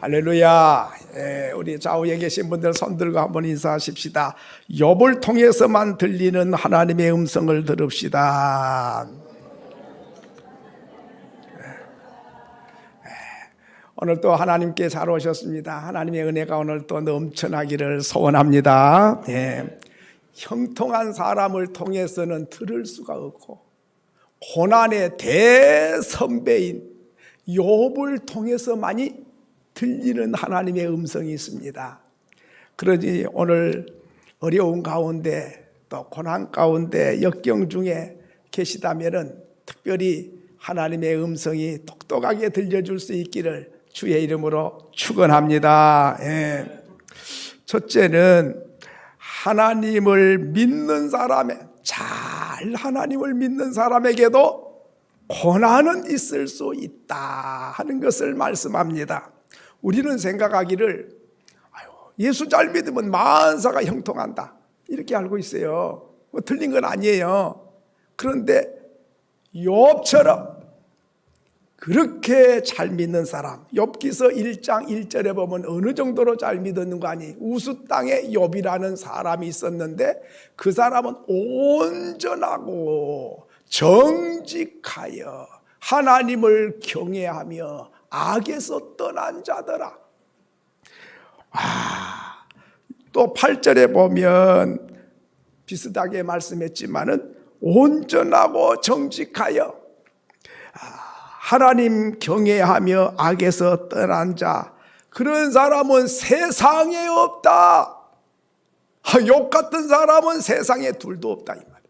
할렐루야. 우리 좌우에 계신 분들 손 들고 한번 인사하십시다. 욥을 통해서만 들리는 하나님의 음성을 들읍시다. 오늘 또 하나님께 잘 오셨습니다. 하나님의 은혜가 오늘 또 넘쳐나기를 소원합니다. 형통한 사람을 통해서는 들을 수가 없고, 고난의 대선배인 욥을 통해서만이 들리는 하나님의 음성이 있습니다. 그러니 오늘 어려운 가운데 또 고난 가운데 역경 중에 계시다면은 특별히 하나님의 음성이 똑똑하게 들려줄 수 있기를 주의 이름으로 축원합니다. 첫째는 하나님을 믿는 하나님을 믿는 사람에게도 고난은 있을 수 있다 하는 것을 말씀합니다. 우리는 생각하기를 예수 잘 믿으면 만사가 형통한다 이렇게 알고 있어요. 틀린 건 아니에요. 그런데 욥처럼 그렇게 잘 믿는 사람, 욥기서 1장 1절에 보면 어느 정도로 잘 믿었는 거 아니? 우수 땅에 욥이라는 사람이 있었는데 그 사람은 온전하고 정직하여 하나님을 경외하며 악에서 떠난 자더라. 또 8절에 보면 비슷하게 말씀했지만은 온전하고 정직하여 하나님 경외하며 악에서 떠난 자, 그런 사람은 세상에 없다. 욥 같은 사람은 세상에 둘도 없다 이 말이에요.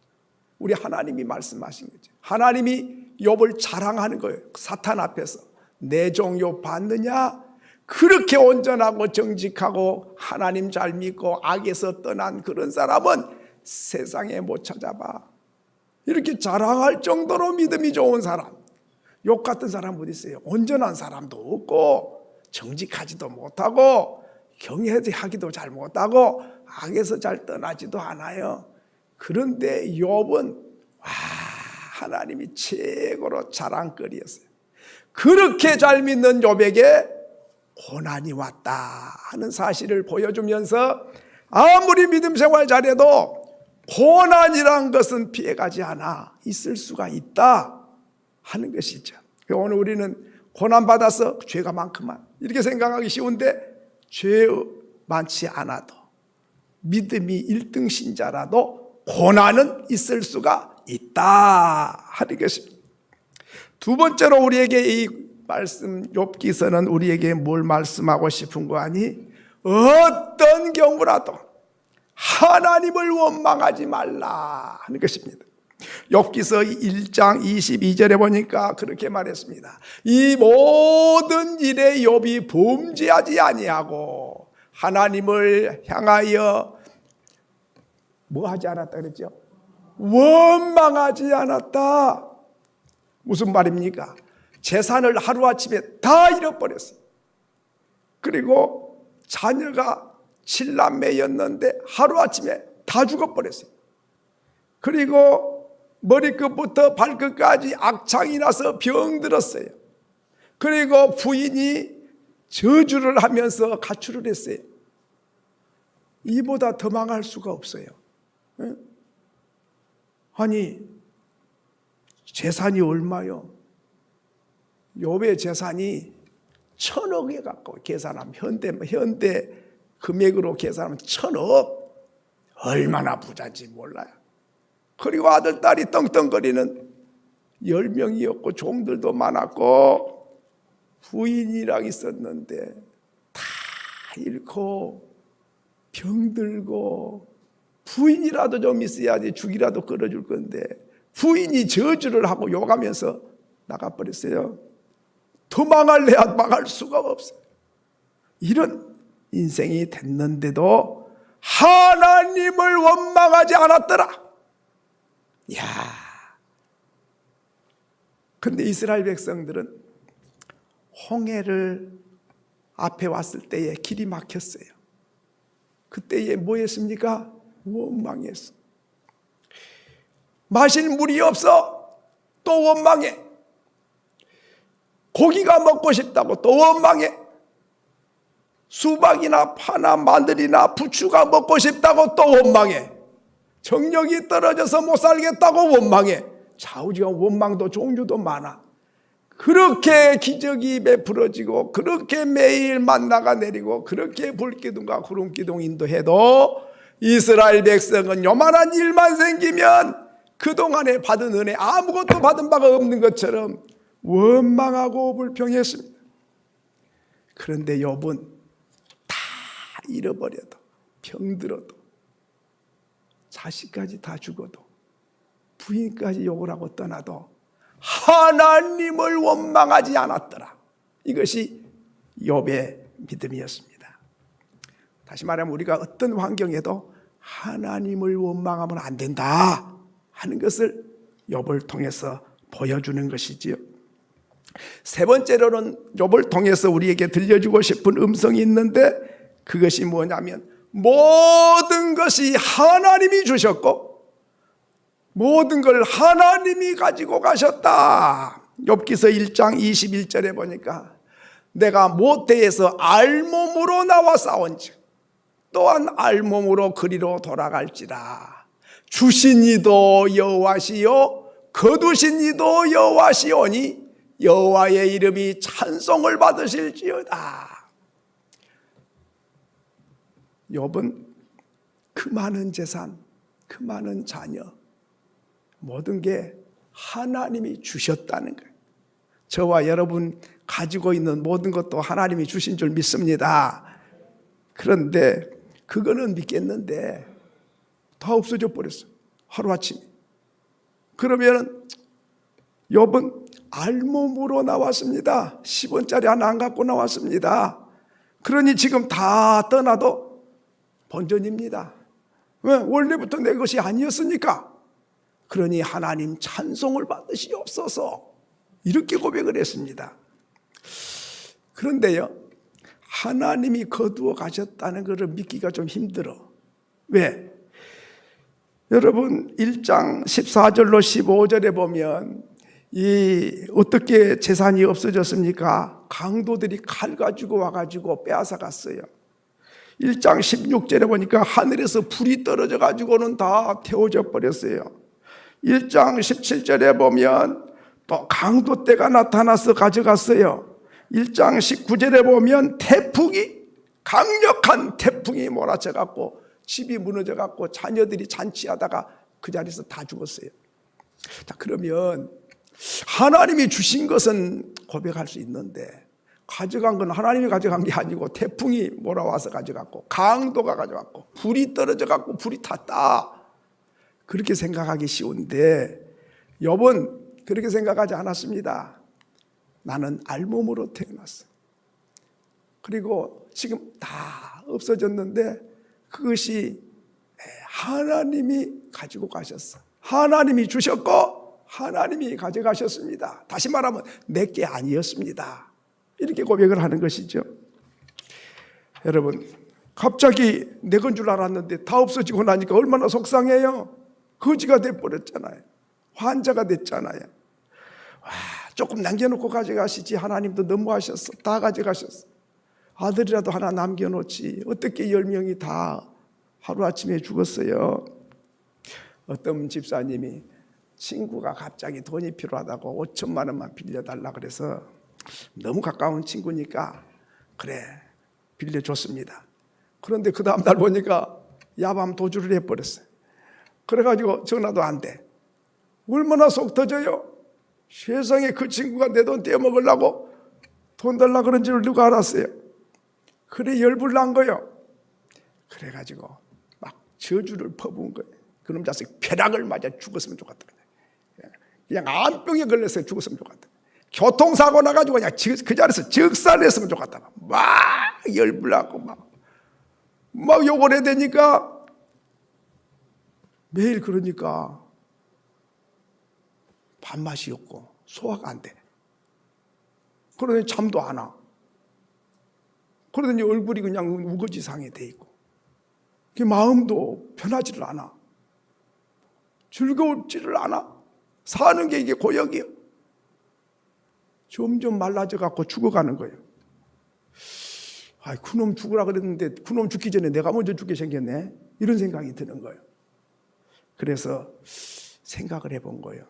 우리 하나님이 말씀하신 거죠. 하나님이 욥을 자랑하는 거예요. 사탄 앞에서 내 종 욥 봤느냐? 그렇게 온전하고 정직하고 하나님 잘 믿고 악에서 떠난 그런 사람은 세상에 못 찾아봐. 이렇게 자랑할 정도로 믿음이 좋은 사람, 욥 같은 사람 어디 있어요? 온전한 사람도 없고 정직하지도 못하고 경외하기도 잘 못하고 악에서 잘 떠나지도 않아요. 그런데 욥은 하나님이 최고로 자랑거리였어요. 그렇게 잘 믿는 욥에게 고난이 왔다 하는 사실을 보여주면서 아무리 믿음 생활 잘해도 고난이란 것은 피해가지 않아 있을 수가 있다 하는 것이죠. 오늘 우리는 고난받아서 죄가 많구만 이렇게 생각하기 쉬운데, 죄 많지 않아도 믿음이 1등 신자라도 고난은 있을 수가 있다 하는 것입니다. 두 번째로 우리에게 이 말씀 욥기서는 우리에게 뭘 말씀하고 싶은 거 아니? 어떤 경우라도 하나님을 원망하지 말라 하는 것입니다. 욥기서 1장 22절에 보니까 그렇게 말했습니다. 이 모든 일에 욥이 범죄하지 아니하고 하나님을 향하여 뭐 하지 않았다 그랬죠? 원망하지 않았다. 무슨 말입니까? 재산을 하루아침에 다 잃어버렸어요. 그리고 자녀가 7남매였는데 하루아침에 다 죽어버렸어요. 그리고 머리끝부터 발끝까지 악창이 나서 병들었어요. 그리고 부인이 저주를 하면서 가출을 했어요. 이보다 더 망할 수가 없어요. 아니, 재산이 얼마요? 욥의 재산이 1,000억에 가까워. 계산하면 현대 금액으로 계산하면 1,000억. 얼마나 부자인지 몰라요. 그리고 아들 딸이 떵떵거리는 10명이었고 종들도 많았고 부인이랑 있었는데 다 잃고 병들고, 부인이라도 좀 있어야지 죽이라도 끌어줄 건데 부인이 저주를 하고 욕하면서 나가버렸어요. 더 망할래야 망할 수가 없어요. 이런 인생이 됐는데도 하나님을 원망하지 않았더라. 근데 이스라엘 백성들은 홍해를 앞에 왔을 때에 길이 막혔어요. 그때에 뭐 했습니까? 원망했어. 마실 물이 없어. 또 원망해. 고기가 먹고 싶다고 또 원망해. 수박이나 파나 마늘이나 부추가 먹고 싶다고 또 원망해. 정력이 떨어져서 못 살겠다고 원망해. 좌우지간 원망도 종류도 많아. 그렇게 기적이 베풀어지고 그렇게 매일 만나가 내리고 그렇게 불기둥과 구름기둥 인도해도 이스라엘 백성은 요만한 일만 생기면 그동안에 받은 은혜 아무것도 받은 바가 없는 것처럼 원망하고 불평했습니다. 그런데 욥은 다 잃어버려도 병들어도 자식까지 다 죽어도 부인까지 욕을 하고 떠나도 하나님을 원망하지 않았더라. 이것이 욥의 믿음이었습니다. 다시 말하면 우리가 어떤 환경에도 하나님을 원망하면 안 된다 하는 것을 욥을 통해서 보여주는 것이지요. 세 번째로는 욥을 통해서 우리에게 들려주고 싶은 음성이 있는데 그것이 뭐냐면 모든 것이 하나님이 주셨고 모든 걸 하나님이 가지고 가셨다. 욥기서 1장 21절에 보니까 내가 모태에서 알몸으로 나와 싸운즉 또한 알몸으로 그리로 돌아갈지라. 주신 이도 여호와시요 거두신 이도 여호와시오니 여호와의 이름이 찬송을 받으실지어다. 욥은 그 많은 재산, 그 많은 자녀 모든 게 하나님이 주셨다는 거예요. 저와 여러분 가지고 있는 모든 것도 하나님이 주신 줄 믿습니다. 그런데 그거는 믿겠는데 다 없어져 버렸어. 하루아침에. 그러면 욥은 알몸으로 나왔습니다. 10원짜리 하나 안 갖고 나왔습니다. 그러니 지금 다 떠나도 본전입니다. 왜? 원래부터 내 것이 아니었으니까. 그러니 하나님 찬송을 받으시옵소서 이렇게 고백을 했습니다. 그런데요, 하나님이 거두어 가셨다는 것을 믿기가 좀 힘들어. 왜? 여러분 1장 14절로 15절에 보면 어떻게 재산이 없어졌습니까? 강도들이 칼 가지고 와가지고 빼앗아 갔어요. 1장 16절에 보니까 하늘에서 불이 떨어져 가지고는 다 태워져 버렸어요. 1장 17절에 보면 또 강도 떼가 나타나서 가져갔어요. 1장 19절에 보면 강력한 태풍이 몰아쳐 갖고 집이 무너져 갖고 자녀들이 잔치하다가 그 자리에서 다 죽었어요. 자, 그러면 하나님이 주신 것은 고백할 수 있는데 가져간 건 하나님이 가져간 게 아니고 태풍이 몰아와서 가져갔고 강도가 가져갔고 불이 떨어져 갖고 불이 탔다. 그렇게 생각하기 쉬운데 욥은 그렇게 생각하지 않았습니다. 나는 알몸으로 태어났어. 그리고 지금 다 없어졌는데 그것이 하나님이 가지고 가셨어. 하나님이 주셨고 하나님이 가져가셨습니다. 다시 말하면 내게 아니었습니다. 이렇게 고백을 하는 것이죠. 여러분, 갑자기 내 건 줄 알았는데 다 없어지고 나니까 얼마나 속상해요. 거지가 돼버렸잖아요. 환자가 됐잖아요. 와, 조금 남겨놓고 가져가시지. 하나님도 너무하셨어. 다 가져가셨어. 아들이라도 하나 남겨놓지. 어떻게 10명이 다 하루아침에 죽었어요. 어떤 집사님이 친구가 갑자기 돈이 필요하다고 5천만 원만 빌려달라 그래서 너무 가까운 친구니까 그래 빌려줬습니다. 그런데 그 다음 날 보니까 야밤 도주를 해버렸어요. 그래가지고 전화도 안 돼. 얼마나 속 터져요. 세상에 그 친구가 내 돈 떼어먹으려고 돈 달라 그런 줄 누가 알았어요. 그래 열불 난 거예요. 그래가지고 막 저주를 퍼부은 거예요. 그놈 자식 벼락을 맞아 죽었으면 좋겠다. 그냥 암병에 걸려서 죽었으면 좋겠다. 교통사고 나가지고 그냥 그 자리에서 즉살했으면 좋겠다. 막 열불 나고 막 욕을 해야 되니까 매일 그러니까 밥맛이 없고 소화가 안 돼. 그러더니 잠도 안 와. 그러더니 얼굴이 그냥 우거지상이 돼 있고 마음도 편하지를 않아. 즐거울지를 않아. 사는 게 이게 고역이에요. 점점 말라져 갖고 죽어가는 거예요. 아, 그놈 죽으라 그랬는데 그놈 죽기 전에 내가 먼저 죽게 생겼네. 이런 생각이 드는 거예요. 그래서 생각을 해본 거예요.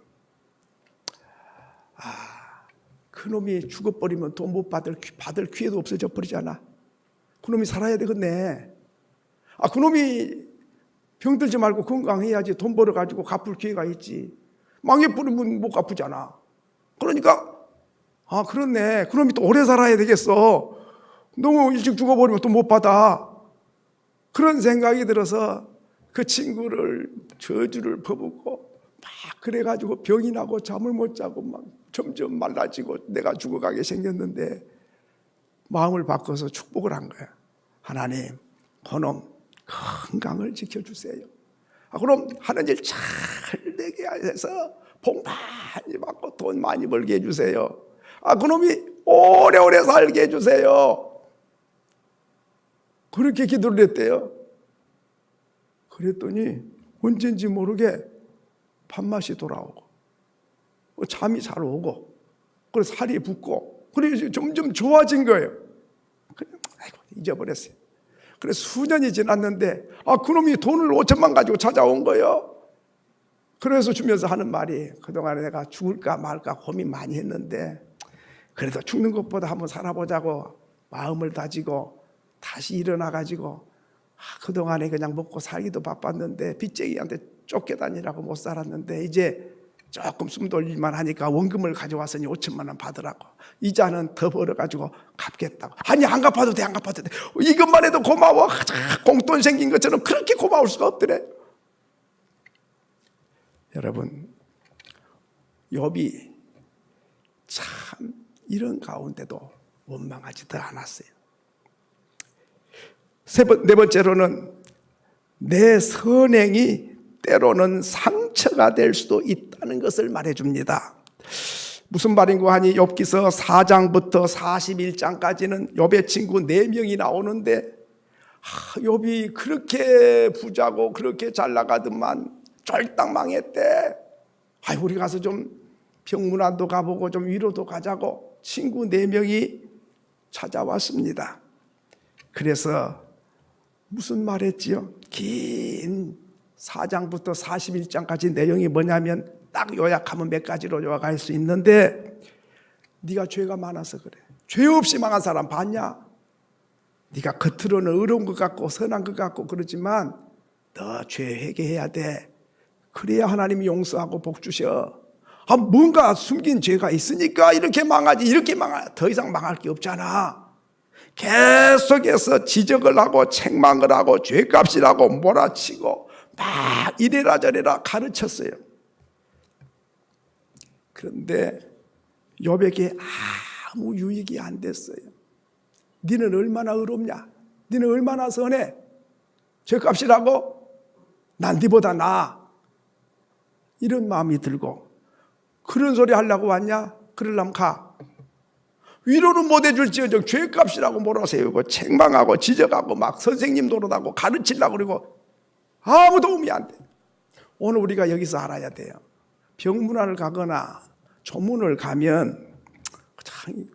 아, 그놈이 죽어버리면 돈 못 받을 기회도 없어져 버리잖아. 그놈이 살아야 되겠네. 아, 그놈이 병들지 말고 건강해야지 돈 벌어가지고 갚을 기회가 있지. 망해버리면 못 갚으잖아. 그러니까 아, 그렇네. 그놈이 또 오래 살아야 되겠어. 너무 일찍 죽어버리면 또 못 받아. 그런 생각이 들어서 그 친구를 저주를 퍼붓고 막 그래가지고 병이 나고 잠을 못 자고 막 점점 말라지고 내가 죽어가게 생겼는데 마음을 바꿔서 축복을 한 거야. 하나님, 그놈 건강을 지켜주세요. 아, 그럼 하는 일 잘 되게 해서 복 많이 받고 돈 많이 벌게 해주세요. 아, 그놈이 오래오래 살게 해주세요. 그렇게 기도를 했대요. 그랬더니 언젠지 모르게 밥맛이 돌아오고 잠이 잘 오고 그래서 살이 붓고 그래서 점점 좋아진 거예요. 아이고, 잊어버렸어요. 그래서 수년이 지났는데 아, 그놈이 돈을 5천만 가지고 찾아온 거예요. 그래서 주면서 하는 말이 그동안에 내가 죽을까 말까 고민 많이 했는데 그래도 죽는 것보다 한번 살아보자고 마음을 다지고 다시 일어나가지고 그동안에 그냥 먹고 살기도 바빴는데 빚쟁이한테 쫓겨다니라고 못 살았는데 이제 조금 숨 돌릴만 하니까 원금을 가져왔으니 5천만 원 받으라고. 이자는 더 벌어가지고 갚겠다고. 아니, 안 갚아도 돼, 안 갚아도 돼. 이것만 해도 고마워. 공돈 생긴 것처럼 그렇게 고마울 수가 없더래. 여러분, 욥이 참 이런 가운데도 원망하지도 않았어요. 네 번째로는 내 선행이 때로는 상처가 될 수도 있다는 것을 말해줍니다. 무슨 말인고 하니 욥기서 4장부터 41장까지는 욥의 친구 4명이 나오는데 욥이 그렇게 부자고 그렇게 잘 나가더만 쫄딱 망했대. 우리 가서 좀 병문안도 가보고 좀 위로도 가자고 친구 4명이 찾아왔습니다. 그래서 무슨 말했지요? 긴 4장부터 41장까지 내용이 뭐냐면 딱 요약하면 몇 가지로 요약할 수 있는데 네가 죄가 많아서 그래. 죄 없이 망한 사람 봤냐? 네가 겉으로는 의로운 것 같고 선한 것 같고 그러지만 너 죄 회개해야 돼. 그래야 하나님이 용서하고 복 주셔. 뭔가 숨긴 죄가 있으니까 이렇게 망하지. 이렇게 더 이상 망할 게 없잖아. 계속해서 지적을 하고 책망을 하고 죄값이라고 몰아치고 막 이래라 저래라 가르쳤어요. 그런데 욥에게 아무 유익이 안 됐어요. 너는 얼마나 의롭냐? 너는 얼마나 선해? 죄값이라고? 난 네보다 나아. 이런 마음이 들고 그런 소리 하려고 왔냐? 그러려면 가. 위로는 못 해줄지어정 죄값이라고 몰아세우고 책망하고 지적하고 막 선생님 노릇하고 가르치려고 그러고 아무 도움이 안 돼. 오늘 우리가 여기서 알아야 돼요. 병문안을 가거나 조문을 가면 참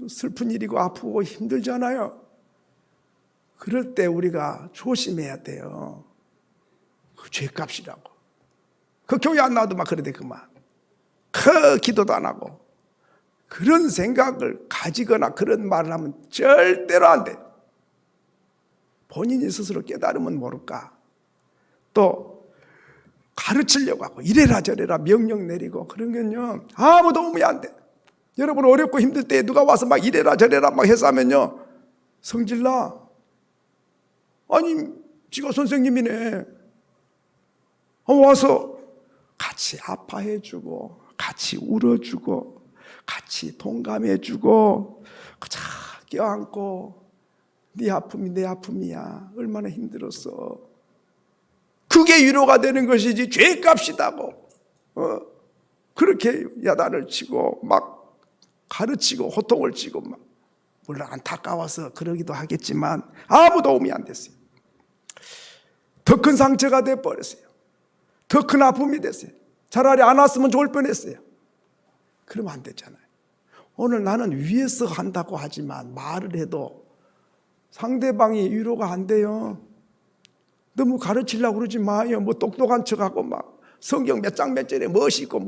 슬픈 일이고 아프고 힘들잖아요. 그럴 때 우리가 조심해야 돼요. 그 죄값이라고. 그 교회 안 나와도 막 그러대 그만. 그 기도도 안 하고 그런 생각을 가지거나 그런 말을 하면 절대로 안 돼. 본인이 스스로 깨달으면 모를까. 또 가르치려고 하고 이래라 저래라 명령 내리고 그런 건요 아무 도움이 안 돼. 여러분 어렵고 힘들 때 누가 와서 막 이래라 저래라 막 해서 하면요 성질나. 아니 지가 선생님이네. 와서 같이 아파해주고 같이 울어주고 같이 동감해주고 자 껴안고 네 아픔이 내 아픔이야. 얼마나 힘들었어. 그게 위로가 되는 것이지 죄값이다고 그렇게 야단을 치고 막 가르치고 호통을 치고 막 물론 안타까워서 그러기도 하겠지만 아무 도움이 안 됐어요. 더 큰 상처가 돼버렸어요. 더 큰 아픔이 됐어요. 차라리 안 왔으면 좋을 뻔했어요. 그러면 안 되잖아요. 오늘 나는 위에서 한다고 하지만 말을 해도 상대방이 위로가 안 돼요. 너무 가르치려고 그러지 마요. 뭐 똑똑한 척하고 막 성경 몇 장 몇 절에 멋있고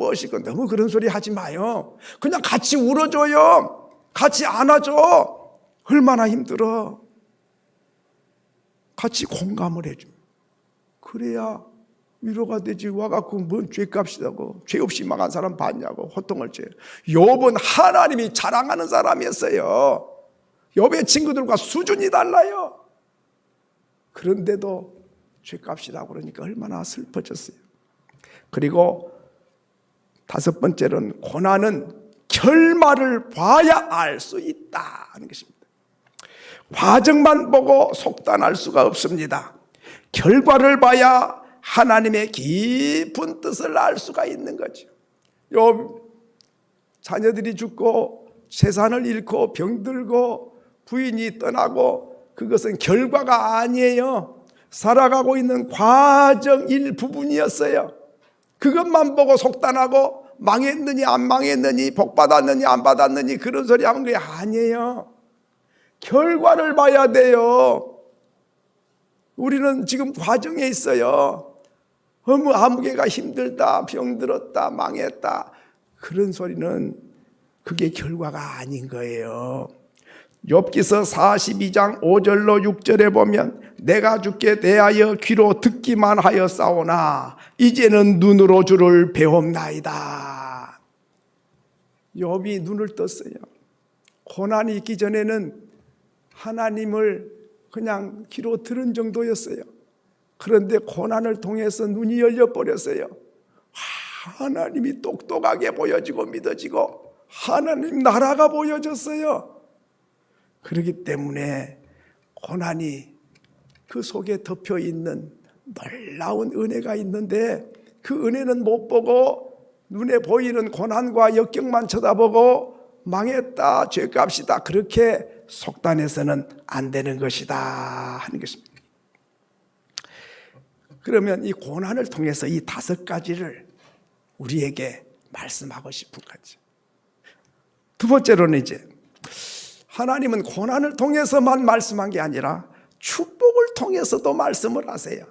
너무 그런 소리 하지 마요. 그냥 같이 울어줘요. 같이 안아줘. 얼마나 힘들어. 같이 공감을 해줘. 그래야 위로가 되지. 와갖고 뭔 죄값이라고 죄 없이 망한 사람 봤냐고 호통을 쳐요. 욥은 하나님이 자랑하는 사람이었어요. 욥의 친구들과 수준이 달라요. 그런데도 죄값이라고 그러니까 얼마나 슬퍼졌어요. 그리고 다섯 번째로는 고난은 결말을 봐야 알 수 있다 하는 것입니다. 과정만 보고 속단할 수가 없습니다. 결과를 봐야 하나님의 깊은 뜻을 알 수가 있는 거죠. 자녀들이 죽고 재산을 잃고 병들고 부인이 떠나고 그것은 결과가 아니에요. 살아가고 있는 과정 일부분이었어요. 그것만 보고 속단하고 망했느니 안 망했느니 복 받았느니 안 받았느니 그런 소리 하는 게 아니에요. 결과를 봐야 돼요. 우리는 지금 과정에 있어요. 너무 아무개가 힘들다, 병들었다, 망했다 그런 소리는 그게 결과가 아닌 거예요. 욥기서 42장 5절로 6절에 보면 내가 주께 대하여 귀로 듣기만 하였사오나 이제는 눈으로 주를 배웁나이다. 욥이 눈을 떴어요. 고난이 있기 전에는 하나님을 그냥 귀로 들은 정도였어요. 그런데 고난을 통해서 눈이 열려버렸어요. 하나님이 똑똑하게 보여지고 믿어지고 하나님 나라가 보여졌어요. 그렇기 때문에 고난이 그 속에 덮여있는 놀라운 은혜가 있는데 그 은혜는 못 보고 눈에 보이는 고난과 역경만 쳐다보고 망했다, 죄값이다 그렇게 속단해서는 안 되는 것이다 하는 것입니다. 그러면 이 고난을 통해서 이 다섯 가지를 우리에게 말씀하고 싶은 거죠. 두 번째로는 이제 하나님은 고난을 통해서만 말씀한 게 아니라 축복을 통해서도 말씀을 하세요.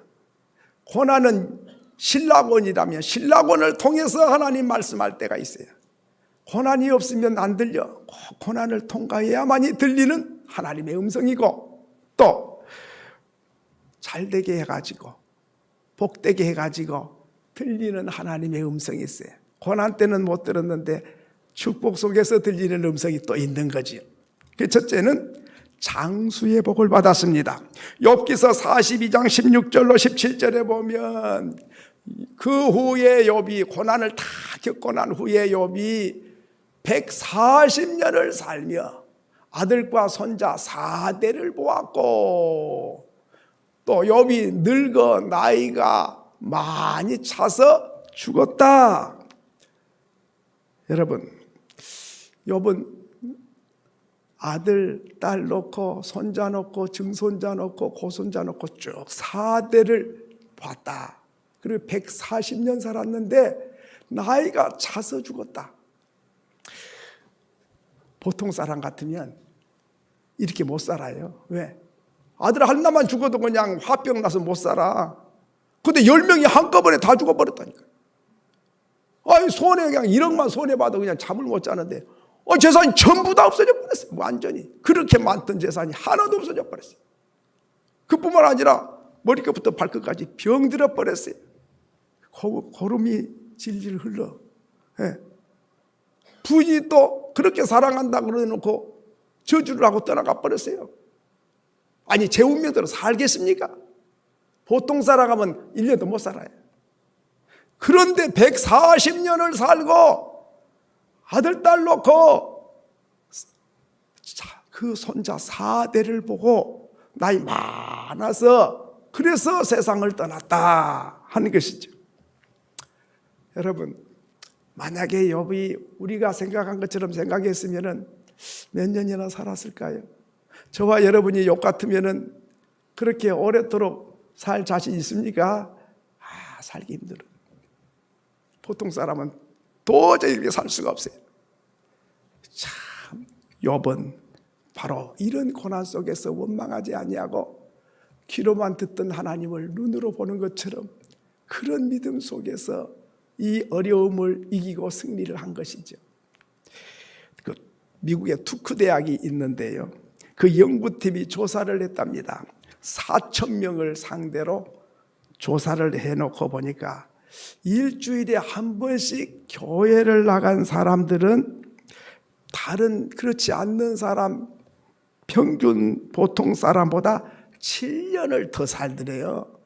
고난은 신라곤이라면 신라곤을 통해서 하나님 말씀할 때가 있어요. 고난이 없으면 안 들려. 고난을 통과해야만이 들리는 하나님의 음성이고 또 잘되게 해가지고 복되게 해가지고 들리는 하나님의 음성이 있어요. 고난 때는 못 들었는데 축복 속에서 들리는 음성이 또 있는 거지요. 그 첫째는 장수의 복을 받았습니다. 욥기서 42장 16절로 17절에 보면 그 후에 욥이 고난을 다 겪고 난 후에 욥이 140년을 살며 아들과 손자 4대를 보았고 또 욥이 늙어 나이가 많이 차서 죽었다. 여러분, 욥은 아들, 딸 놓고 손자 놓고 증손자 놓고 고손자 놓고 쭉 4대를 봤다. 그리고 140년 살았는데 나이가 차서 죽었다. 보통 사람 같으면 이렇게 못 살아요. 왜? 아들 하나만 죽어도 그냥 화병 나서 못 살아. 근데 10명이 한꺼번에 다 죽어버렸다니까. 아니 손해 그냥 1억만 손해봐도 그냥 잠을 못 자는데 재산이 전부 다 없어져 버렸어요. 완전히. 그렇게 많던 재산이 하나도 없어져 버렸어요. 그뿐만 아니라 머리끝부터 발끝까지 병들어 버렸어요. 고름이 질질 흘러. 예. 부인이 또 그렇게 사랑한다고 그러놓고 저주를 하고 떠나가 버렸어요. 아니 제 운명대로 살겠습니까? 보통 살아가면 1년도 못 살아요. 그런데 140년을 살고 아들, 딸 놓고 그 손자 4대를 보고 나이 많아서 그래서 세상을 떠났다 하는 것이죠. 여러분, 만약에 욥이 우리가 생각한 것처럼 생각했으면 몇 년이나 살았을까요? 저와 여러분이 욥 같으면 그렇게 오래도록 살 자신 있습니까? 살기 힘들어요. 보통 사람은 도저히 이렇게 살 수가 없어요. 참 욥은 바로 이런 고난 속에서 원망하지 아니하고 귀로만 듣던 하나님을 눈으로 보는 것처럼 그런 믿음 속에서 이 어려움을 이기고 승리를 한 것이죠. 그 미국에 투크 대학이 있는데요, 그 연구팀이 조사를 했답니다. 4,000명을 상대로 조사를 해놓고 보니까 일주일에 한 번씩 교회를 나간 사람들은 다른 그렇지 않는 사람, 평균 보통 사람보다 7년을 더 살더래요.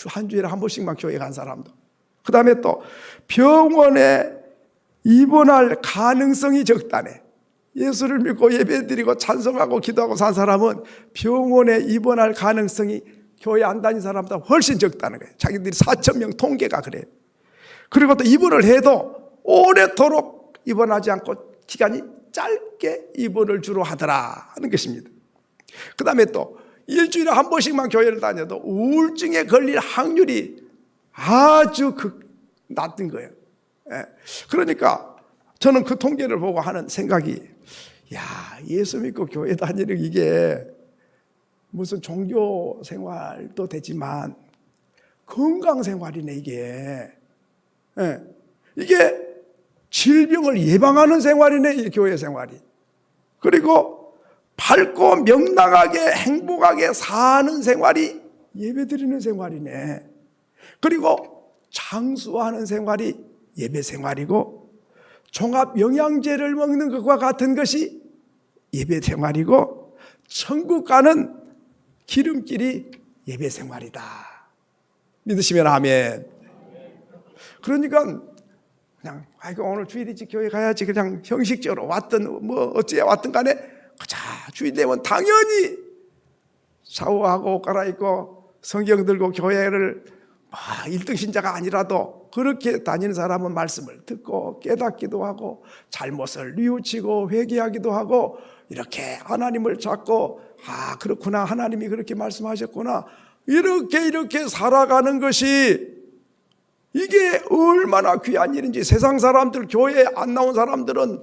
한 주일에 한 번씩만 교회 간 사람도. 그 다음에 또 병원에 입원할 가능성이 적다네. 예수를 믿고 예배드리고 찬송하고 기도하고 산 사람은 병원에 입원할 가능성이 교회 안 다닌 사람보다 훨씬 적다는 거예요. 자기들이 4,000명 통계가 그래요. 그리고 또 입원을 해도 오래도록 입원하지 않고 기간이 짧게 입원을 주로 하더라 하는 것입니다. 그 다음에 또 일주일에 한 번씩만 교회를 다녀도 우울증에 걸릴 확률이 아주 낮은 거예요. 그러니까 저는 그 통계를 보고 하는 생각이, 야, 예수 믿고 교회 다니는 이게 무슨 종교 생활도 되지만 건강 생활이네 이게. 이게 질병을 예방하는 생활이네 이 교회 생활이. 그리고 밝고 명랑하게 행복하게 사는 생활이 예배드리는 생활이네. 그리고 장수하는 생활이 예배 생활이고, 종합 영양제를 먹는 것과 같은 것이 예배 생활이고, 천국 가는 기름길이 예배 생활이다. 믿으시면 아멘. 그러니까 그냥 오늘 주일이지 교회 가야지 그냥 형식적으로 왔든 뭐 어찌해 왔든 간에 자 주일 되면 당연히 샤워하고 옷 갈아입고 성경 들고 교회를 1등 신자가 아니라도 그렇게 다니는 사람은 말씀을 듣고 깨닫기도 하고 잘못을 뉘우치고 회개하기도 하고 이렇게 하나님을 찾고 그렇구나, 하나님이 그렇게 말씀하셨구나, 이렇게 살아가는 것이 이게 얼마나 귀한 일인지. 세상 사람들, 교회에 안 나온 사람들은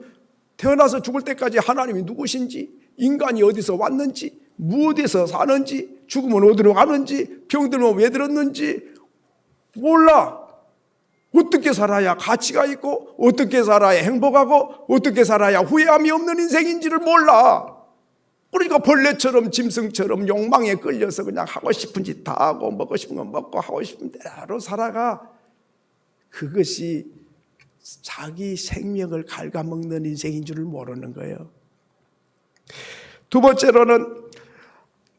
태어나서 죽을 때까지 하나님이 누구신지, 인간이 어디서 왔는지, 무엇에서 사는지, 죽으면 어디로 가는지, 병들면 왜 들었는지 몰라. 어떻게 살아야 가치가 있고, 어떻게 살아야 행복하고, 어떻게 살아야 후회함이 없는 인생인지를 몰라. 그러니까 벌레처럼 짐승처럼 욕망에 끌려서 그냥 하고 싶은 짓 다 하고 먹고 싶은 건 먹고 하고 싶은 대로 살아가. 그것이 자기 생명을 갉아먹는 인생인 줄을 모르는 거예요. 두 번째로는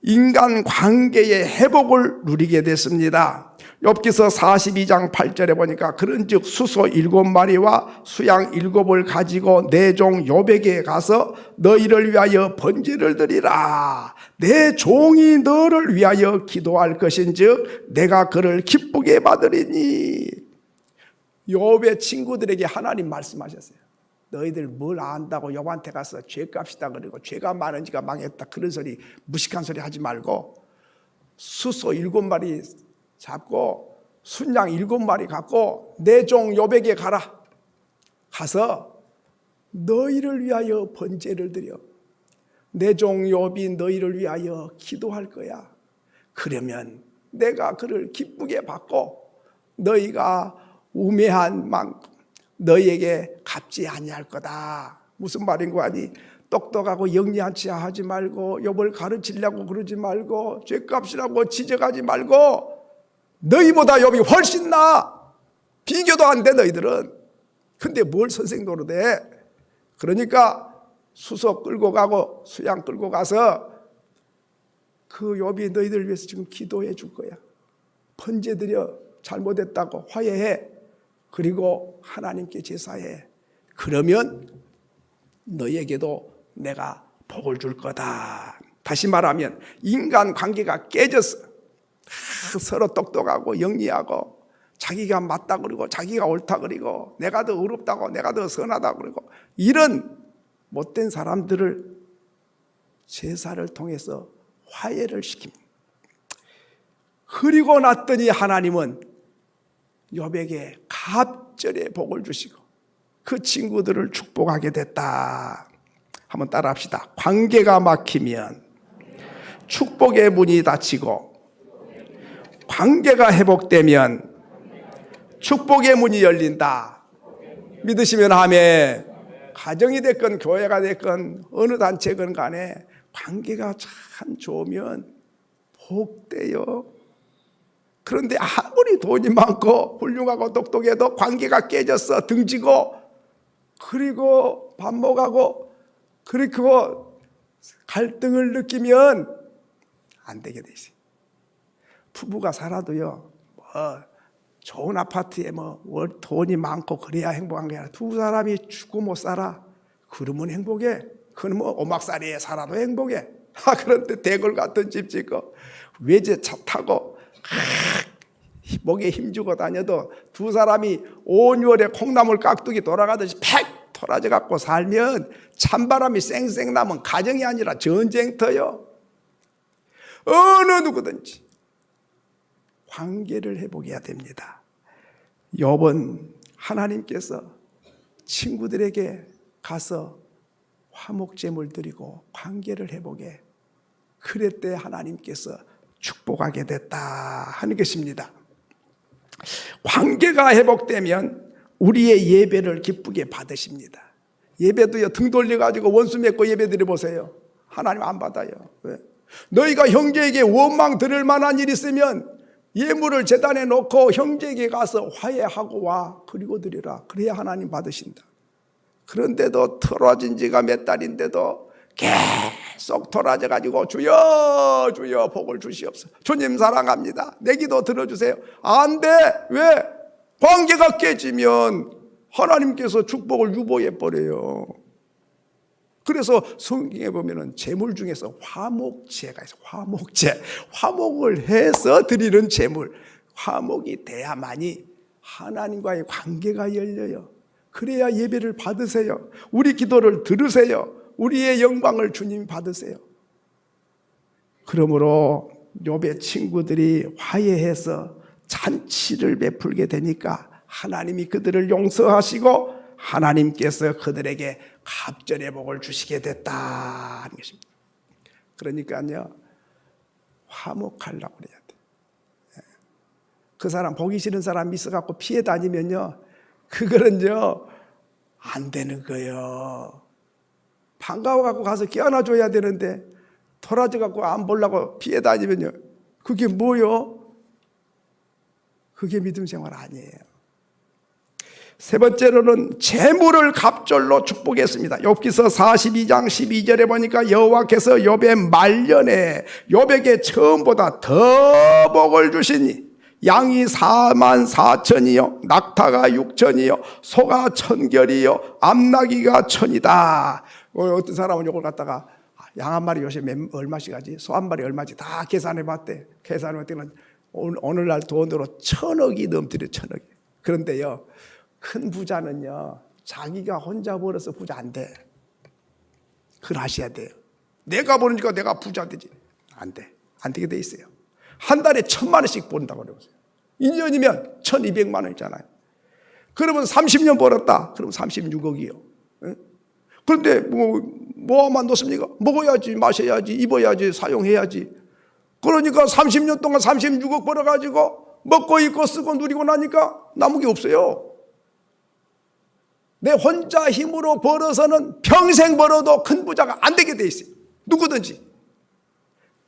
인간 관계의 회복을 누리게 됐습니다. 욥기서 42장 8절에 보니까 그런즉 수소 7마리와 수양 7을 가지고 내 종 욥에게 가서 너희를 위하여 번제를 드리라. 내 종이 너를 위하여 기도할 것인즉 내가 그를 기쁘게 받으리니. 욥의 친구들에게 하나님 말씀하셨어요. 너희들 뭘 안다고 욥한테 가서 죄값이다 그러고 죄가 많은 지가 망했다 그런 소리, 무식한 소리 하지 말고 수소 7마리 잡고 순양 7마리 갖고 내 종 욥에게 가라. 가서 너희를 위하여 번제를 드려. 내 종 욥이 너희를 위하여 기도할 거야. 그러면 내가 그를 기쁘게 받고 너희가 우매한 만큼 너희에게 갚지 아니할 거다. 무슨 말인 거 아니? 똑똑하고 영리한 체 하지 말고 욥을 가르치려고 그러지 말고 죄값이라고 지적하지 말고 너희보다 욥이 훨씬 나아. 비교도 안 돼 너희들은. 근데 뭘 선생 노릇해? 그러니까 수소 끌고 가고 수양 끌고 가서 그 욥이 너희들 위해서 지금 기도해 줄 거야. 번제 드려. 잘못했다고 화해해. 그리고 하나님께 제사해. 그러면 너희에게도 내가 복을 줄 거다. 다시 말하면 인간 관계가 깨졌어. 서로 똑똑하고 영리하고 자기가 맞다 그러고 자기가 옳다 그러고 내가 더 의롭다고 내가 더 선하다 그러고 이런 못된 사람들을 제사를 통해서 화해를 시킵니다. 그리고 났더니 하나님은 욥에게 갑절의 복을 주시고 그 친구들을 축복하게 됐다. 한번 따라 합시다. 관계가 막히면 축복의 문이 닫히고, 관계가 회복되면 축복의 문이 열린다. 믿으시면 아멘. 가정이 됐건 교회가 됐건 어느 단체건 간에 관계가 참 좋으면 복돼요. 그런데 아무리 돈이 많고 훌륭하고 똑똑해도 관계가 깨져서 등지고, 그리고 반목하고, 그리고 갈등을 느끼면 안 되게 돼 있어요. 부부가 살아도요, 좋은 아파트에 돈이 많고 그래야 행복한 게 아니라 두 사람이 죽고 못 살아. 그러면 행복해. 그러면 오막살이에 살아도 행복해. 그런데 대궐 같은 집 짓고 외제차 타고 목에 힘주고 다녀도 두 사람이 온유월에 콩나물 깍두기 돌아가듯이 팩 토라져 갖고 살면 찬바람이 쌩쌩 나면 가정이 아니라 전쟁터요. 어느 누구든지 관계를 회복해야 됩니다. 욥은 하나님께서 친구들에게 가서 화목제물 드리고 관계를 회복해, 그랬대 하나님께서 축복하게 됐다 하는 것입니다. 관계가 회복되면 우리의 예배를 기쁘게 받으십니다. 예배도요, 등 돌려가지고 원수 맺고 예배 드려보세요. 하나님 안 받아요. 왜? 너희가 형제에게 원망 들을 만한 일이 있으면 예물을 제단에 놓고 형제에게 가서 화해하고 와. 그리고 드리라. 그래야 하나님 받으신다. 그런데도 틀어진 지가 몇 달인데도 계속 돌아져가지고 주여 주여 복을 주시옵소서. 주님 사랑합니다. 내 기도 들어주세요. 안 돼. 왜? 관계가 깨지면 하나님께서 축복을 유보해버려요. 그래서 성경에 보면은 제물 중에서 화목제가 있어요. 화목제. 화목을 해서 드리는 제물. 화목이 돼야만이 하나님과의 관계가 열려요. 그래야 예배를 받으세요. 우리 기도를 들으세요. 우리의 영광을 주님 받으세요. 그러므로 욥의 친구들이 화해해서 잔치를 베풀게 되니까 하나님이 그들을 용서하시고 하나님께서 그들에게 갑절의 복을 주시게 됐다 하는 것입니다. 그러니까요, 화목하려고 그래야 돼. 그 사람 보기 싫은 사람 있어갖고 피해 다니면요, 그거는요 안 되는 거예요. 반가워갖고 가서 껴안아줘야 되는데 돌아져갖고 안 보려고 피해 다니면요, 그게 뭐요? 그게 믿음 생활 아니에요. 세 번째로는 재물을 갑절로 축복했습니다. 욥기서 42장 12절에 보니까 여호와께서 욥의 말년에 욥에게 처음보다 더 복을 주시니 양이 44,000이요 낙타가 6,000이요 소가 1,000결이요 암나귀가 1,000이다. 어떤 사람은 이걸 갖다가 양 한 마리 요새 얼마씩 하지? 소 한 마리 얼마지? 다 계산해 봤대. 계산해 봤더니 오늘날 돈으로 1,000억이 넘더래. 1,000억이. 그런데요, 큰 부자는요 자기가 혼자 벌어서 부자 안 돼. 그걸 하셔야 돼요. 내가 버니까 내가 부자 되지. 안 돼. 안 되게 돼 있어요. 한 달에 1,000만 원씩 번다고 그러세요. 1년이면 1,200만 원이잖아요. 그러면 30년 벌었다. 그럼 36억이요. 그런데 뭐 하면 놓습니까? 먹어야지, 마셔야지, 입어야지, 사용해야지. 그러니까 30년 동안 36억 벌어가지고 먹고 입고 쓰고 누리고 나니까 남은 게 없어요. 내 혼자 힘으로 벌어서는 평생 벌어도 큰 부자가 안 되게 돼 있어요. 누구든지.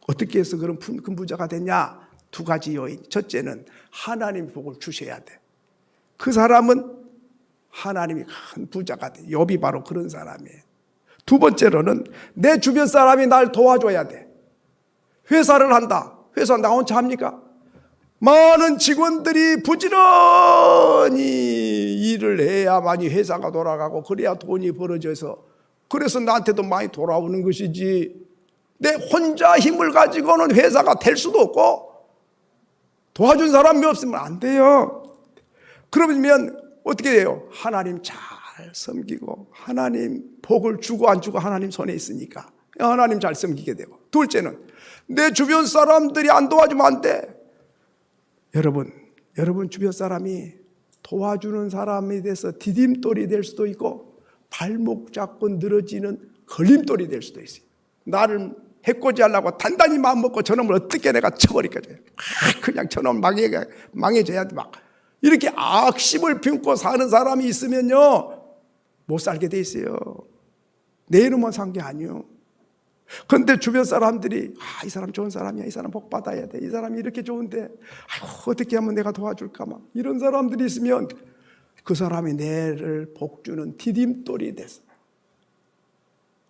어떻게 해서 그런 큰 부자가 되냐? 두 가지 요인. 첫째는 하나님 복을 주셔야 돼. 그 사람은 하나님이 큰 부자가 돼. 욥이 바로 그런 사람이에요. 두 번째로는 내 주변 사람이 날 도와줘야 돼. 회사를 한다. 회사 나 혼자 합니까? 많은 직원들이 부지런히 일을 해야만이 회사가 돌아가고 그래야 돈이 벌어져서 그래서 나한테도 많이 돌아오는 것이지, 내 혼자 힘을 가지고는 회사가 될 수도 없고 도와준 사람이 없으면 안 돼요. 그러면 어떻게 돼요? 하나님 잘 섬기고 하나님 복을 주고 안 주고 하나님 손에 있으니까 하나님 잘 섬기게 되고, 둘째는 내 주변 사람들이 안 도와주면 안 돼. 여러분 주변 사람이 도와주는 사람이 돼서 디딤돌이 될 수도 있고 발목 잡고 늘어지는 걸림돌이 될 수도 있어요. 나를 해코지하려고 단단히 마음먹고 저놈을 어떻게 내가 쳐버릴 거죠. 그냥 저놈 망해져야 돼. 막 이렇게 악심을 품고 사는 사람이 있으면요, 못 살게 돼 있어요. 내 이름만 산 게 아니에요. 그런데 주변 사람들이 이 사람 좋은 사람이야, 이 사람 복 받아야 돼, 이 사람이 이렇게 좋은데 어떻게 하면 내가 도와줄까, 막 이런 사람들이 있으면 그 사람이 내를 복 주는 디딤돌이 돼서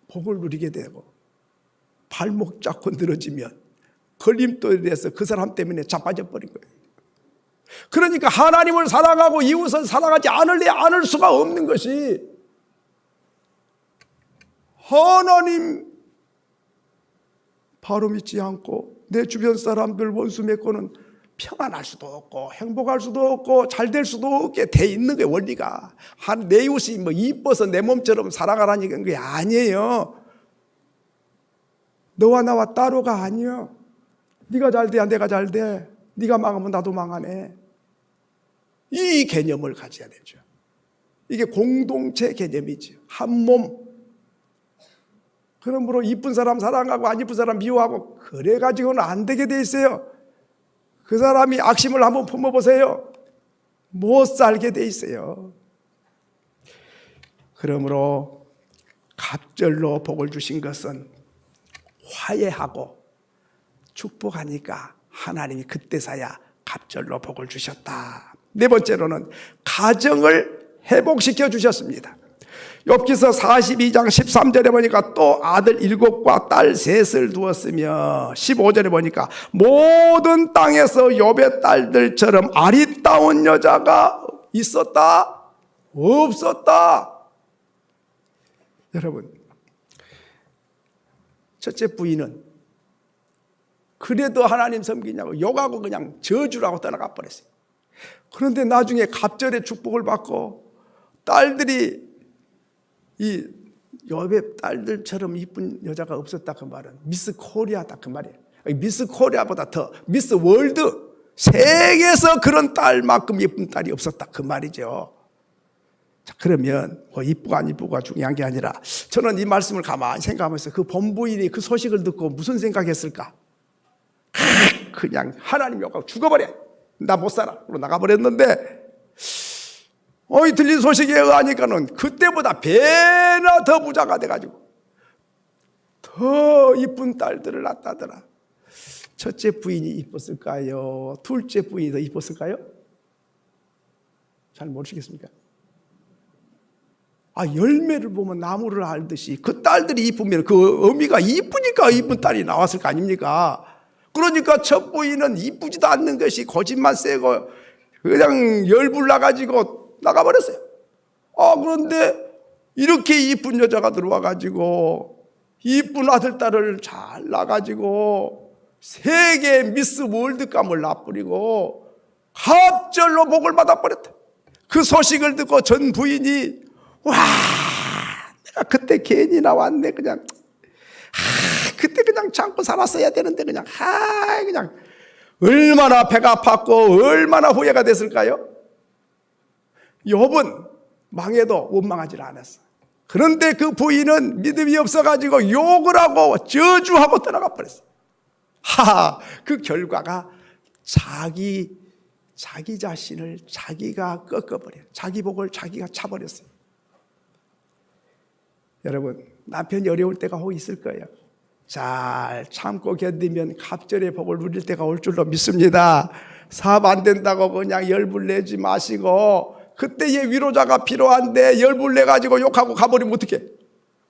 복을 누리게 되고, 발목 잡고 늘어지면 걸림돌이 돼서 그 사람 때문에 자빠져 버린 거예요. 그러니까 하나님을 사랑하고 이웃을 사랑하지 않을 수가 없는 것이, 하나님 바로 믿지 않고 내 주변 사람들 원수 맺고는 평안할 수도 없고 행복할 수도 없고 잘 될 수도 없게 돼 있는 거예요. 원리가 내 이웃이 뭐 이뻐서 내 몸처럼 살아가라는 게 아니에요. 너와 나와 따로가 아니에요. 네가 잘 돼야 내가 잘 돼, 네가 망하면 나도 망하네. 이 개념을 가져야 되죠. 이게 공동체 개념이죠. 한 몸. 그러므로 이쁜 사람 사랑하고 안 이쁜 사람 미워하고 그래가지고는 안 되게 돼 있어요. 그 사람이 악심을 한번 품어보세요. 못 살게 돼 있어요. 그러므로 갑절로 복을 주신 것은 화해하고 축복하니까 하나님이 그때서야 갑절로 복을 주셨다. 네 번째로는 가정을 회복시켜 주셨습니다. 욥기서 42장 13절에 보니까 또 아들 7과 딸 3을 두었으며, 15절에 보니까 모든 땅에서 욥의 딸들처럼 아리따운 여자가 있었다? 없었다? 여러분, 첫째 부인은 그래도 하나님 섬기냐고 욕하고 그냥 저주라고 떠나가 버렸어요. 그런데 나중에 갑절의 축복을 받고 딸들이 이 욥의 딸들처럼 이쁜 여자가 없었다, 그 말은 미스 코리아다 그 말이에요. 미스 코리아보다 더 미스 월드, 세계에서 그런 딸만큼 예쁜 딸이 없었다 그 말이죠. 자, 그러면 뭐 이쁘고 안 이쁘고가 중요한 게 아니라, 저는 이 말씀을 가만히 생각하면서 그 본부인이 그 소식을 듣고 무슨 생각했을까? 그냥 하나님 욕하고 죽어버려, 나 못 살아 그러고 나가버렸는데, 이 들린 소식에 의하니까는 그때보다 배나 더 부자가 돼가지고 더 이쁜 딸들을 낳았다더라. 첫째 부인이 이뻤을까요? 둘째 부인이 더 이뻤을까요? 잘 모르시겠습니까? 열매를 보면 나무를 알듯이 그 딸들이 이쁘면 그 어미가 이쁘니까 이쁜 딸이 나왔을 거 아닙니까? 그러니까 첫 부인은 이쁘지도 않는 것이 고집만 세고 그냥 열불 나가지고 나가버렸어요. 그런데 이렇게 이쁜 여자가 들어와가지고 이쁜 아들, 딸을 잘 낳아가지고 세계 미스 월드감을 놔버리고 갑절로 복을 받아버렸다. 그 소식을 듣고 전 부인이, 와, 내가 그때 괜히 나왔네. 그냥 그때 그냥 참고 살았어야 되는데 그냥 얼마나 배가 아팠고 얼마나 후회가 됐을까요? 욥은 망해도 원망하지 않았어. 그런데 그 부인은 믿음이 없어가지고 욕을 하고 저주하고 떠나가 버렸어. 그 결과가 자기 자신을 자기가 꺾어버려요. 자기 복을 자기가 차버렸어요. 여러분, 남편이 어려울 때가 혹 있을 거예요. 잘 참고 견디면 갑절의 복을 누릴 때가 올 줄로 믿습니다. 사업 안 된다고 그냥 열불 내지 마시고, 그때의 위로자가 필요한데 열불 내가지고 욕하고 가버리면 어떡해?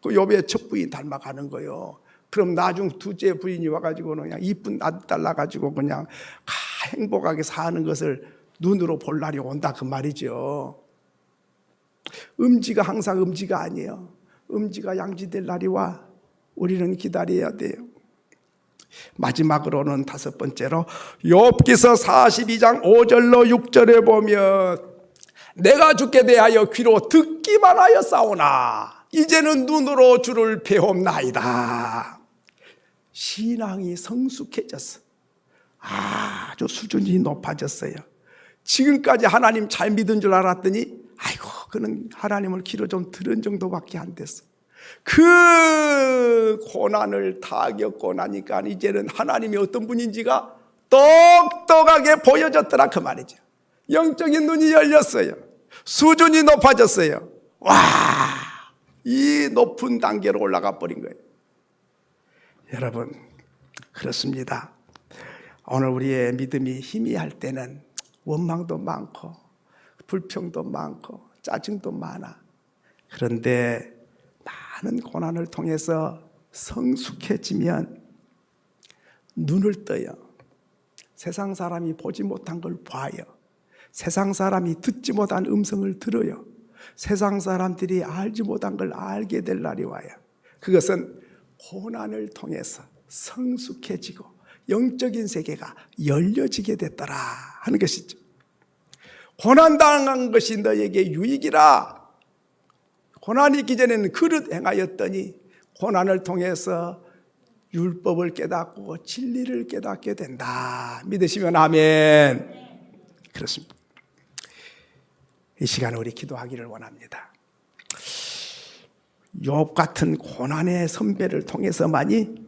그 욥의 첫 부인 닮아가는 거예요. 그럼 나중 둘째 부인이 와가지고는 그냥 이쁜 아들 낳아가지고 그냥 행복하게 사는 것을 눈으로 볼 날이 온다 그 말이죠. 음지가 항상 음지가 아니에요. 음지가 양지될 날이 와. 우리는 기다려야 돼요. 마지막으로는 다섯 번째로 욥기서 42장 5절로 6절에 보면, 내가 주께 대하여 귀로 듣기만 하여 싸우나 이제는 눈으로 주를 배움나이다. 신앙이 성숙해졌어. 아주 수준이 높아졌어요. 지금까지 하나님 잘 믿은 줄 알았더니 그는 하나님을 귀로 좀 들은 정도밖에 안 됐어. 그 고난을 다 겪고 나니까 이제는 하나님이 어떤 분인지가 똑똑하게 보여졌더라 그 말이죠. 영적인 눈이 열렸어요. 수준이 높아졌어요. 와, 이 높은 단계로 올라가 버린 거예요. 여러분, 그렇습니다. 오늘 우리의 믿음이 희미할 때는 원망도 많고 불평도 많고 짜증도 많아. 그런데 많은 고난을 통해서 성숙해지면 눈을 떠요. 세상 사람이 보지 못한 걸 봐요. 세상 사람이 듣지 못한 음성을 들어요. 세상 사람들이 알지 못한 걸 알게 될 날이 와요. 그것은 고난을 통해서 성숙해지고 영적인 세계가 열려지게 됐더라 하는 것이죠. 고난당한 것이 너에게 유익이라. 고난이 있기 전에는 그릇 행하였더니 고난을 통해서 율법을 깨닫고 진리를 깨닫게 된다. 믿으시면 아멘. 그렇습니다. 이 시간에 우리 기도하기를 원합니다. 욥 같은 고난의 선배를 통해서만이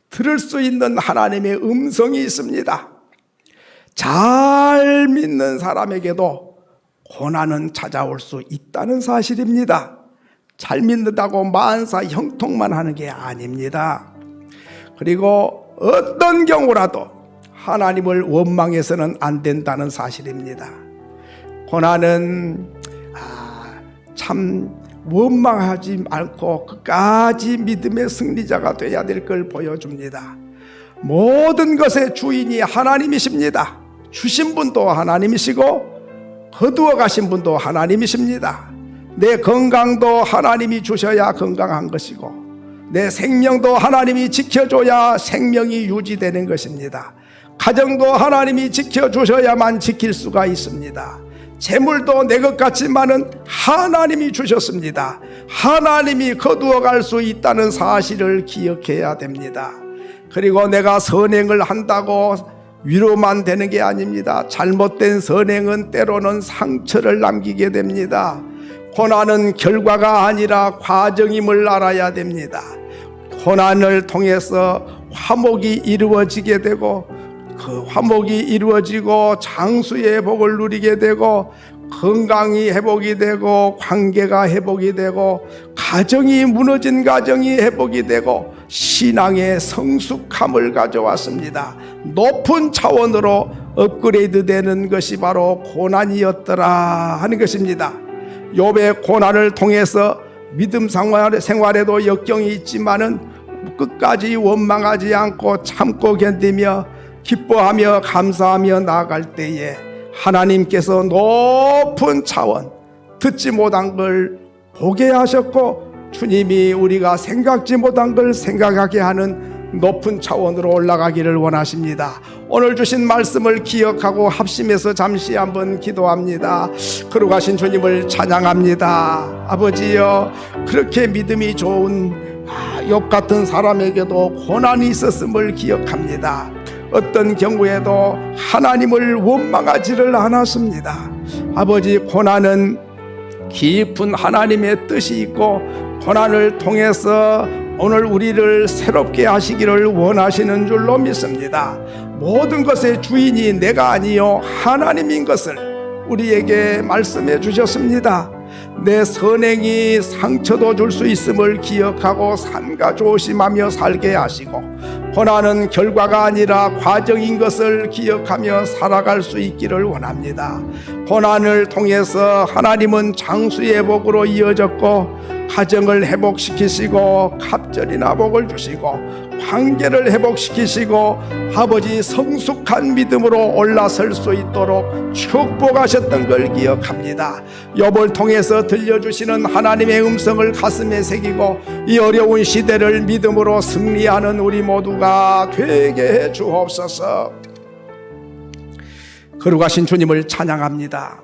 들을 수 있는 하나님의 음성이 있습니다. 잘 믿는 사람에게도 고난은 찾아올 수 있다는 사실입니다. 잘 믿는다고 만사 형통만 하는 게 아닙니다. 그리고 어떤 경우라도 하나님을 원망해서는 안 된다는 사실입니다. 고난은 참 원망하지 않고 끝까지 믿음의 승리자가 되어야 될 걸 보여줍니다. 모든 것의 주인이 하나님이십니다. 주신 분도 하나님이시고 거두어 가신 분도 하나님이십니다. 내 건강도 하나님이 주셔야 건강한 것이고 내 생명도 하나님이 지켜줘야 생명이 유지되는 것입니다. 가정도 하나님이 지켜주셔야만 지킬 수가 있습니다. 재물도 내 것 같지만은 하나님이 주셨습니다. 하나님이 거두어 갈 수 있다는 사실을 기억해야 됩니다. 그리고 내가 선행을 한다고 위로만 되는 게 아닙니다. 잘못된 선행은 때로는 상처를 남기게 됩니다. 고난은 결과가 아니라 과정임을 알아야 됩니다. 고난을 통해서 화목이 이루어지게 되고 그 화목이 이루어지고 장수의 회복을 누리게 되고 건강이 회복이 되고 관계가 회복이 되고 가정이 무너진 가정이 회복이 되고 신앙의 성숙함을 가져왔습니다. 높은 차원으로 업그레이드 되는 것이 바로 고난이었더라 하는 것입니다. 욥의 고난을 통해서 믿음 생활에도 역경이 있지만은 끝까지 원망하지 않고 참고 견디며 기뻐하며 감사하며 나아갈 때에 하나님께서 높은 차원, 듣지 못한 걸 보게 하셨고 주님이 우리가 생각지 못한 걸 생각하게 하는 높은 차원으로 올라가기를 원하십니다. 오늘 주신 말씀을 기억하고 합심해서 잠시 한번 기도합니다. 거룩하신 주님을 찬양합니다. 아버지여, 그렇게 믿음이 좋은 욥 같은 사람에게도 고난이 있었음을 기억합니다. 어떤 경우에도 하나님을 원망하지를 않았습니다. 아버지, 고난은 깊은 하나님의 뜻이 있고 고난을 통해서 오늘 우리를 새롭게 하시기를 원하시는 줄로 믿습니다. 모든 것의 주인이 내가 아니요 하나님인 것을 우리에게 말씀해 주셨습니다. 내 선행이 상처도 줄 수 있음을 기억하고 삼가 조심하며 살게 하시고 고난은 결과가 아니라 과정인 것을 기억하며 살아갈 수 있기를 원합니다. 고난을 통해서 하나님은 장수의 복으로 이어졌고 가정을 회복시키시고 갑절이나 복을 주시고 관계를 회복시키시고 아버지 성숙한 믿음으로 올라설 수 있도록 축복하셨던 걸 기억합니다. 욥을 통해서 들려주시는 하나님의 음성을 가슴에 새기고 이 어려운 시대를 믿음으로 승리하는 우리 모두가 되게 해 주옵소서. 거룩하신 주님을 찬양합니다.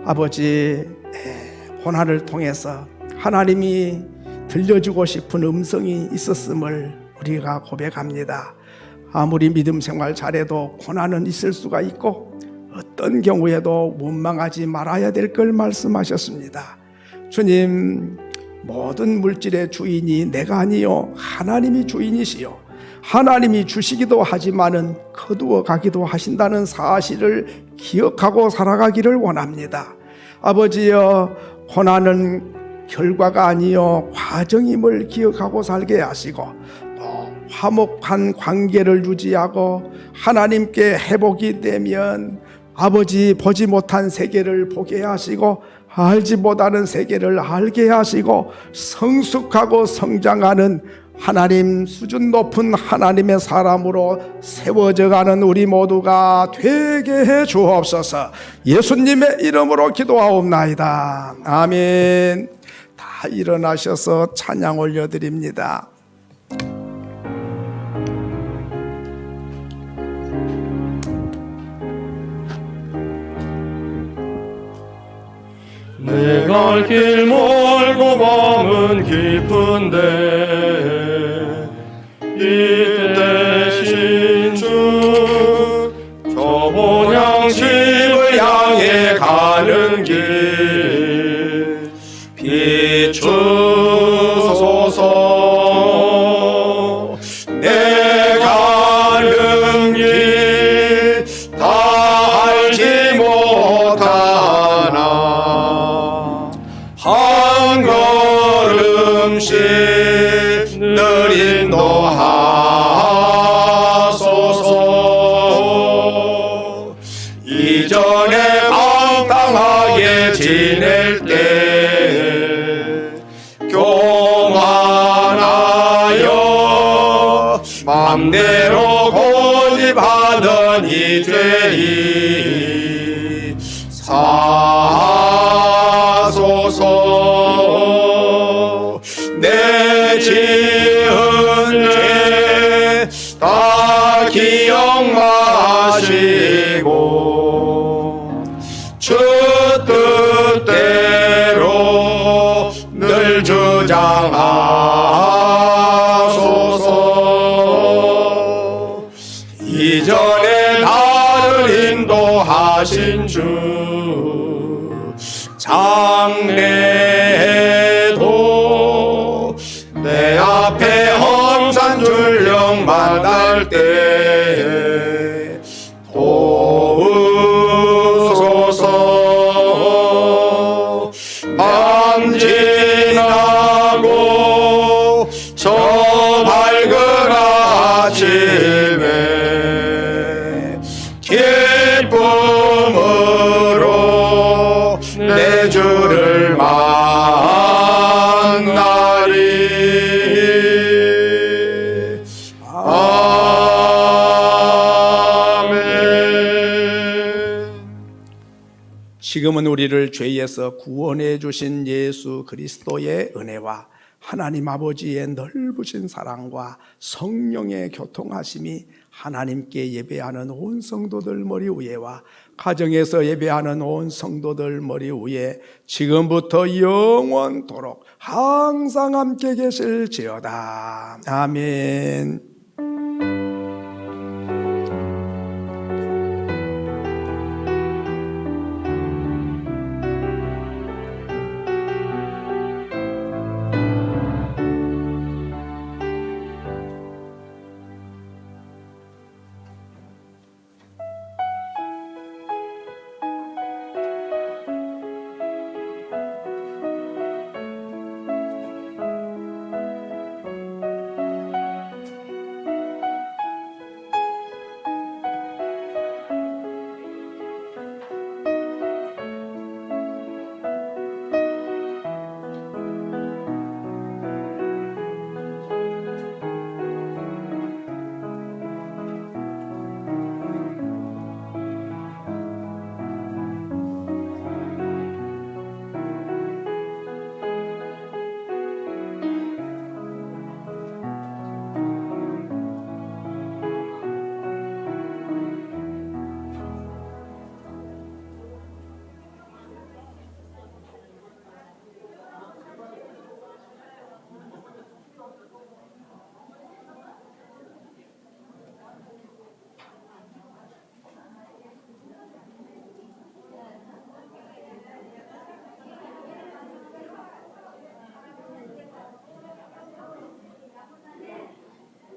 아버지, 고난을 통해서 하나님이 들려주고 싶은 음성이 있었음을 우리가 고백합니다. 아무리 믿음 생활 잘해도 고난은 있을 수가 있고 어떤 경우에도 원망하지 말아야 될 걸 말씀하셨습니다. 주님, 모든 물질의 주인이 내가 아니요 하나님이 주인이시요 하나님이 주시기도 하지만은 거두어 가기도 하신다는 사실을 기억하고 살아가기를 원합니다. 아버지여, 고난은 결과가 아니요 과정임을 기억하고 살게 하시고, 또 화목한 관계를 유지하고 하나님께 회복이 되면 아버지 보지 못한 세계를 보게 하시고 알지 못하는 세계를 알게 하시고 성숙하고 성장하는 하나님 수준 높은 하나님의 사람으로 세워져 가는 우리 모두가 되게 해 주옵소서. 예수님의 이름으로 기도하옵나이다. 아멘. 다 일어나셔서 찬양 올려드립니다. 내 갈 길 멀고 밤은 깊은데 이때 신주 저 본향집을 향해 가는 길 비추소서. 내 가는 길 다 알지 못하나 한 걸음씩 늘 인도하소서. 이전에 방탕하게 지낼 때 교만하여 맘대로 고집하던 이 죄인 사소서. 내 지은 죄 다 기억 마시고 주 뜻대로 늘 주장하소서. 이전에 나를 인도하신 주 장래에도 내 앞에 험산 줄령 만날 때 도우소서. 밤 지나고 저 밝은 아침에 기쁨으로 내 주를 만나리. 아멘. 지금은 우리를 죄에서 구원해 주신 예수 그리스도의 은혜와 하나님 아버지의 넓으신 사랑과 성령의 교통하심이 하나님께 예배하는 온 성도들 머리 위에와 가정에서 예배하는 온 성도들 머리 위에 지금부터 영원토록 항상 함께 계실지어다. 아멘.